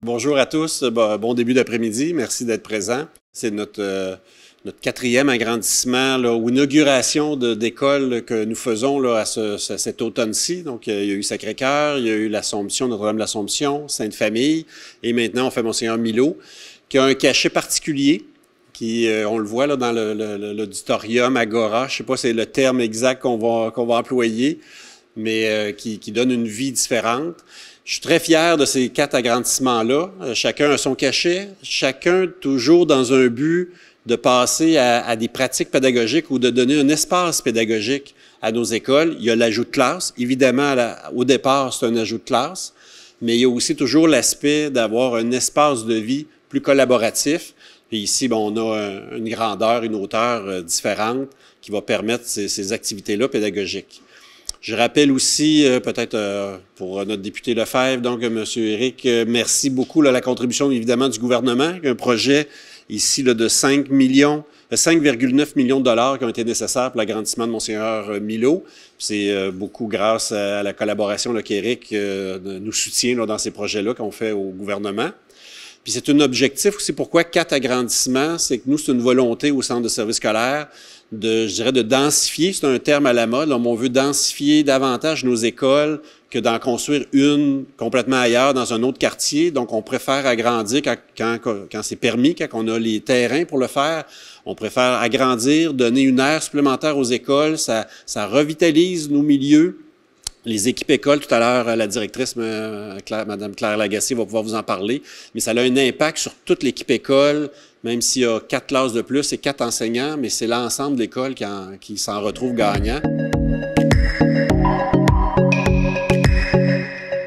Bonjour à tous, bon début d'après-midi, merci d'être présents. C'est notre quatrième agrandissement là, ou inauguration d'école que nous faisons là, à cet automne-ci. Donc, il y a eu Sacré-Cœur, il y a eu l'Assomption, Notre-Dame de l'Assomption, Sainte-Famille, et maintenant on fait Monseigneur Milot, qui a un cachet particulier, qui, on le voit là, dans l'auditorium Agora, je ne sais pas si c'est le terme exact qu'on va employer, mais qui donne une vie différente. Je suis très fier de ces 4 agrandissements-là. Chacun a son cachet, chacun toujours dans un but de passer à des pratiques pédagogiques ou de donner un espace pédagogique à nos écoles. Il y a l'ajout de classe. Évidemment, au départ, c'est un ajout de classe, mais il y a aussi toujours l'aspect d'avoir un espace de vie plus collaboratif. Puis ici, on a une grandeur, une hauteur différente qui va permettre ces activités-là pédagogiques. Je rappelle aussi, peut-être pour notre député Lefebvre, donc M. Éric, merci beaucoup là, la contribution évidemment du gouvernement, un projet ici là, de 5,9 millions de dollars qui ont été nécessaires pour l'agrandissement de Monseigneur Milot. C'est beaucoup grâce à la collaboration qu'Éric nous soutient là, dans ces projets-là qu'on fait au gouvernement. Puis c'est un objectif aussi pourquoi 4 agrandissements, c'est que nous, c'est une volonté au centre de services scolaires de densifier, c'est un terme à la mode, là, on veut densifier davantage nos écoles que d'en construire une complètement ailleurs dans un autre quartier. Donc, on préfère agrandir quand c'est permis, quand on a les terrains pour le faire. On préfère agrandir, donner une aire supplémentaire aux écoles. Ça revitalise nos milieux. Les équipes écoles, tout à l'heure, la directrice, Mme Claire Lagacé, va pouvoir vous en parler, mais ça a un impact sur toute l'équipe école, même s'il y a 4 classes de plus et 4 enseignants, mais c'est l'ensemble de l'école qui s'en retrouve gagnant.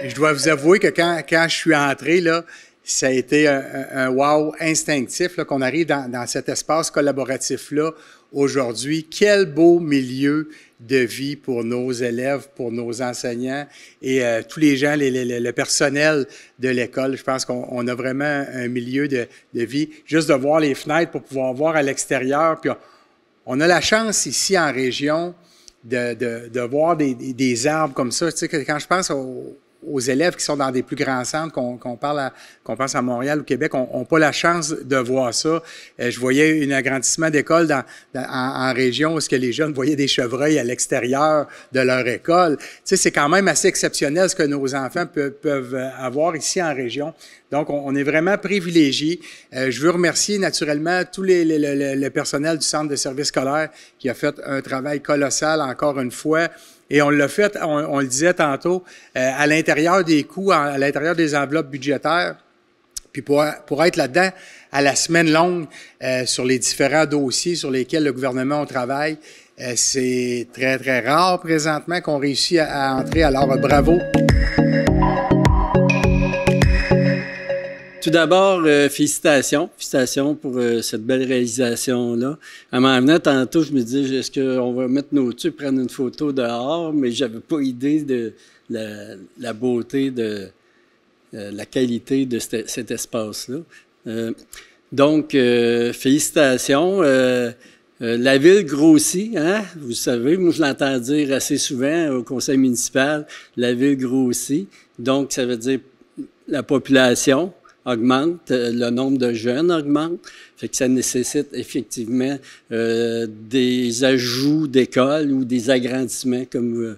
Je dois vous avouer que quand je suis entré, là, ça a été un wow instinctif qu'on arrive dans cet espace collaboratif-là aujourd'hui. Quel beau milieu de vie pour nos élèves, pour nos enseignants et tous les gens, le personnel de l'école. Je pense qu'on a vraiment un milieu de vie. Juste de voir les fenêtres pour pouvoir voir à l'extérieur. Puis on a la chance ici en région de voir des arbres comme ça. Tu sais, quand je pense aux élèves qui sont dans des plus grands centres, qu'on pense à Montréal ou Québec, n'ont pas la chance de voir ça. Je voyais un agrandissement d'école en région où les jeunes voyaient des chevreuils à l'extérieur de leur école. Tu sais, c'est quand même assez exceptionnel ce que nos enfants peuvent avoir ici en région. Donc, on est vraiment privilégiés. Je veux remercier naturellement tout le personnel du Centre de services scolaires qui a fait un travail colossal encore une fois. Et on l'a fait, on le disait tantôt, à l'intérieur des coûts, à l'intérieur des enveloppes budgétaires. Puis pour être là-dedans à la semaine longue sur les différents dossiers sur lesquels le gouvernement travaille, c'est très, très rare présentement qu'on réussit à entrer. Alors, bravo. Tout d'abord, félicitations pour cette belle réalisation-là. En m'en venant tantôt, je me disais, est-ce qu'on va mettre nos tubes, prendre une photo dehors, mais j'avais pas idée de la beauté, de la qualité de cet espace-là. Donc, félicitations. La ville grossit, hein? Vous savez, moi je l'entends dire assez souvent au conseil municipal, la ville grossit. Donc, ça veut dire la population augmente, le nombre de jeunes augmente, fait que ça nécessite effectivement des ajouts d'écoles ou des agrandissements comme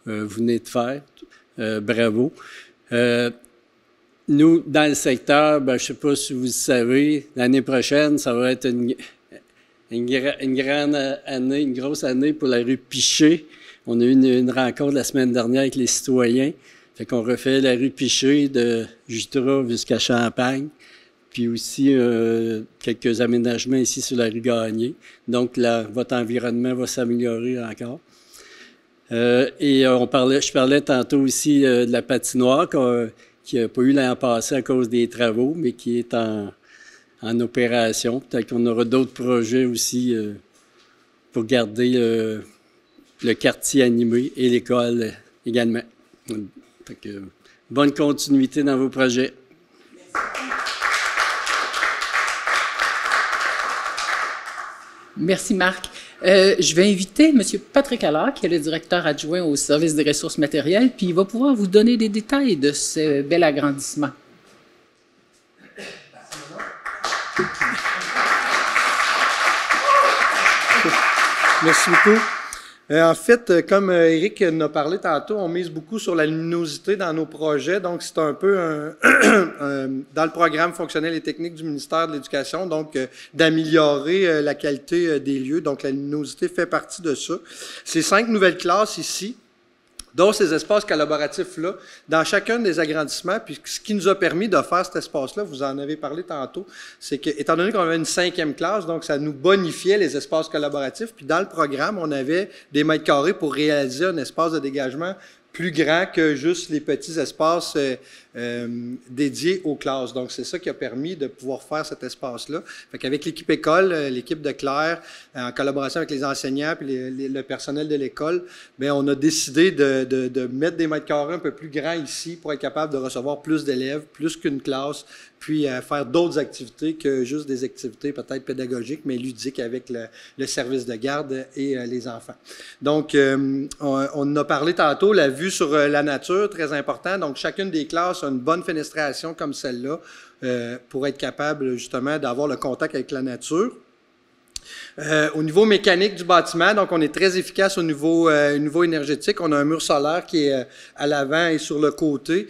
vous venez de faire. Bravo. Nous, dans le secteur, je ne sais pas si vous le savez, l'année prochaine, ça va être une grande année, une grosse année pour la rue Piché. On a eu une rencontre la semaine dernière avec les citoyens. Fait qu'on refait la rue Piché de Jutra jusqu'à Champagne, puis aussi quelques aménagements ici sur la rue Gagné. Donc, votre environnement va s'améliorer encore. Et je parlais tantôt aussi de la patinoire qui n'a pas eu l'an passé à cause des travaux, mais qui est en opération. Peut-être qu'on aura d'autres projets aussi pour garder le quartier animé et l'école également. Fait que, bonne continuité dans vos projets. Merci, Marc. Je vais inviter M. Patrick Allard, qui est le directeur adjoint au service des ressources matérielles, puis il va pouvoir vous donner des détails de ce bel agrandissement. Merci beaucoup. En fait, comme Éric en a parlé tantôt, on mise beaucoup sur la luminosité dans nos projets. Donc, c'est un peu dans le programme fonctionnel et technique du ministère de l'Éducation, donc d'améliorer la qualité des lieux. Donc, la luminosité fait partie de ça. Ces 5 nouvelles classes ici, dont ces espaces collaboratifs-là, dans chacun des agrandissements, puis ce qui nous a permis de faire cet espace-là, vous en avez parlé tantôt, c'est que, étant donné qu'on avait une 5e classe, donc ça nous bonifiait les espaces collaboratifs, puis dans le programme, on avait des mètres carrés pour réaliser un espace de dégagement plus grand que juste les petits espaces dédiés aux classes. Donc, c'est ça qui a permis de pouvoir faire cet espace-là. Fait qu'avec l'équipe école, l'équipe de Claire, en collaboration avec les enseignants et le personnel de l'école, bien, on a décidé de mettre des mètres carrés un peu plus grands ici pour être capable de recevoir plus d'élèves, plus qu'une classe, puis faire d'autres activités que juste des activités peut-être pédagogiques, mais ludiques avec le service de garde et les enfants. Donc, on en a parlé tantôt, la vue sur la nature, très important. Donc, chacune des classes a une bonne fenestration comme celle-là pour être capable justement d'avoir le contact avec la nature. Au niveau mécanique du bâtiment, donc on est très efficace au niveau énergétique. On a un mur solaire qui est à l'avant et sur le côté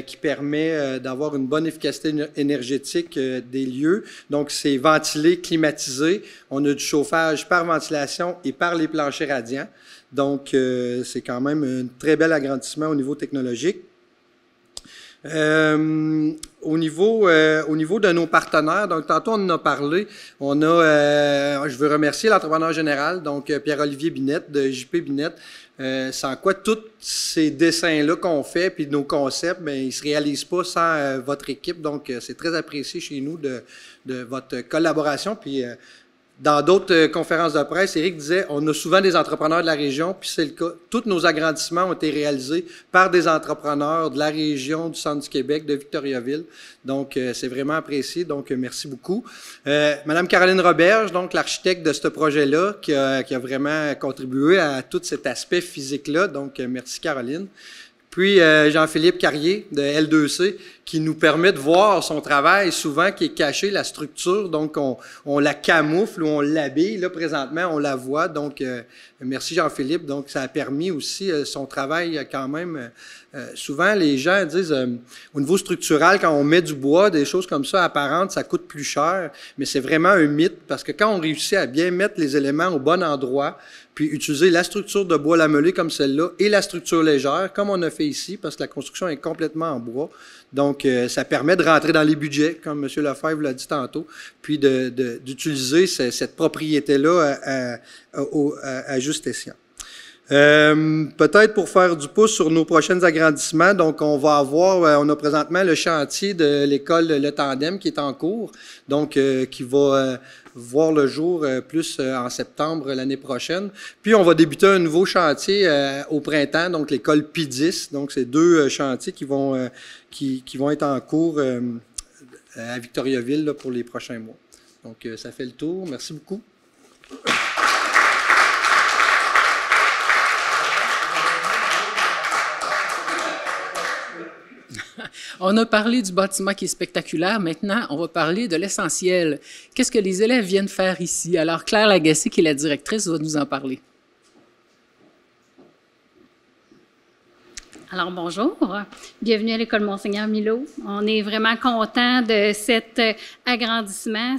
qui permet d'avoir une bonne efficacité énergétique des lieux. Donc c'est ventilé, climatisé. On a du chauffage par ventilation et par les planchers radiants. Donc c'est quand même un très bel agrandissement au niveau technologique. Au niveau de nos partenaires, donc tantôt on en a parlé, je veux remercier l'entrepreneur général, donc Pierre-Olivier Binette de JP Binette, sans quoi tous ces dessins-là qu'on fait, puis nos concepts, bien, ils ne se réalisent pas sans votre équipe, donc c'est très apprécié chez nous de votre collaboration, puis dans d'autres conférences de presse, Éric disait, on a souvent des entrepreneurs de la région, puis c'est le cas. Tous nos agrandissements ont été réalisés par des entrepreneurs de la région, du centre du Québec, de Victoriaville. Donc, c'est vraiment apprécié. Donc, merci beaucoup. Madame Caroline Roberge, donc l'architecte de ce projet-là, qui a vraiment contribué à tout cet aspect physique-là. Donc, merci Caroline. Puis Jean-Philippe Carrier de L2C qui nous permet de voir son travail souvent qui est caché, la structure, donc on la camoufle ou on l'habille. Là, présentement, on la voit. Donc, merci Jean-Philippe. Donc, ça a permis aussi son travail quand même. Souvent, les gens disent, au niveau structural, quand on met du bois, des choses comme ça apparentes, ça coûte plus cher. Mais c'est vraiment un mythe parce que quand on réussit à bien mettre les éléments au bon endroit, puis utiliser la structure de bois lamelé comme celle-là et la structure légère, comme on a fait ici, parce que la construction est complètement en bois. Donc, ça permet de rentrer dans les budgets, comme M. Lefebvre l'a dit tantôt, puis d'utiliser cette propriété-là à juste escient. Peut-être pour faire du pouce sur nos prochains agrandissements, donc on a présentement le chantier de l'école Le Tandem qui est en cours, donc qui va voir le jour plus en septembre l'année prochaine. Puis on va débuter un nouveau chantier au printemps, donc l'école P10, donc c'est 2 chantiers qui vont être en cours à Victoriaville là, pour les prochains mois. Donc ça fait le tour. Merci beaucoup. On a parlé du bâtiment qui est spectaculaire. Maintenant, on va parler de l'essentiel. Qu'est-ce que les élèves viennent faire ici? Alors, Claire Lagacé, qui est la directrice, va nous en parler. Alors, bonjour. Bienvenue à l'École Monseigneur Milot. On est vraiment content de cet agrandissement.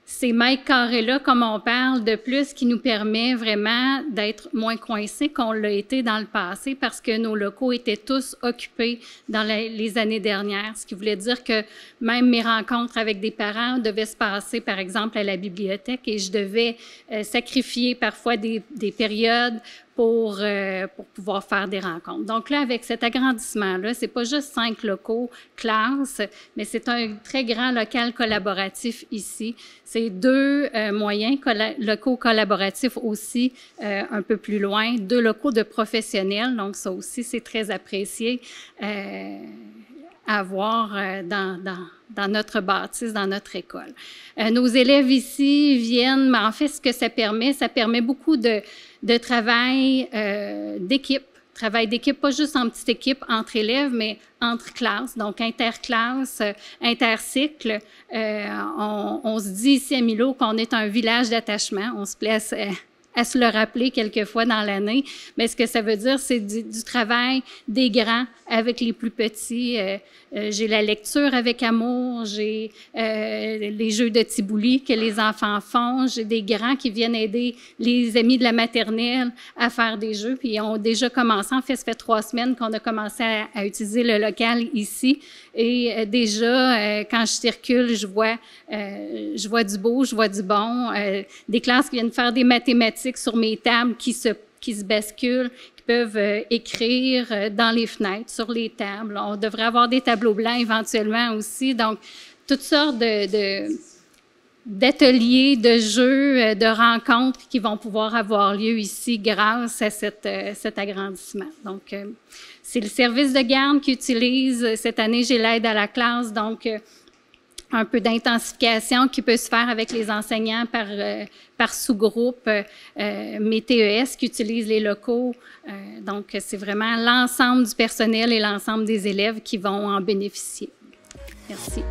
Ces mètres carrés-là, comme on parle, de plus, qui nous permet vraiment d'être moins coincés qu'on l'a été dans le passé parce que nos locaux étaient tous occupés dans les années dernières, ce qui voulait dire que même mes rencontres avec des parents devaient se passer, par exemple, à la bibliothèque et je devais sacrifier parfois des périodes pour pouvoir faire des rencontres. Donc là, avec cet agrandissement-là, c'est pas juste 5 locaux classes, mais c'est un très grand local collaboratif ici. C'est 2 moyens locaux collaboratifs aussi un peu plus loin, 2 locaux de professionnels, donc ça aussi, c'est très apprécié. avoir dans notre bâtisse, dans notre école. Nos élèves ici viennent, mais en fait, ce que ça permet beaucoup de travail d'équipe. Travail d'équipe, pas juste en petite équipe entre élèves, mais entre classes, donc interclasses, intercycles. On se dit ici à Milo qu'on est un village d'attachement. On se plaît à se le rappeler quelquefois dans l'année. Mais ce que ça veut dire, c'est du travail des grands avec les plus petits. J'ai la lecture avec amour, j'ai les jeux de Tibouli que les enfants font, j'ai des grands qui viennent aider les amis de la maternelle à faire des jeux, puis ils ont déjà commencé, en fait, ça fait 3 semaines qu'on a commencé à utiliser le local ici, et déjà, quand je circule, je vois du beau, je vois du bon, des classes qui viennent faire des mathématiques sur mes tables qui se basculent, peuvent écrire dans les fenêtres, sur les tables. On devrait avoir des tableaux blancs éventuellement aussi. Donc, toutes sortes d'ateliers, de jeux, de rencontres qui vont pouvoir avoir lieu ici grâce à cet agrandissement. Donc, c'est le service de garde qui utilise, cette année, j'ai l'aide à la classe, donc un peu d'intensification qui peut se faire avec les enseignants par sous-groupe, mes TES qui utilisent les locaux. Donc, c'est vraiment l'ensemble du personnel et l'ensemble des élèves qui vont en bénéficier. Merci.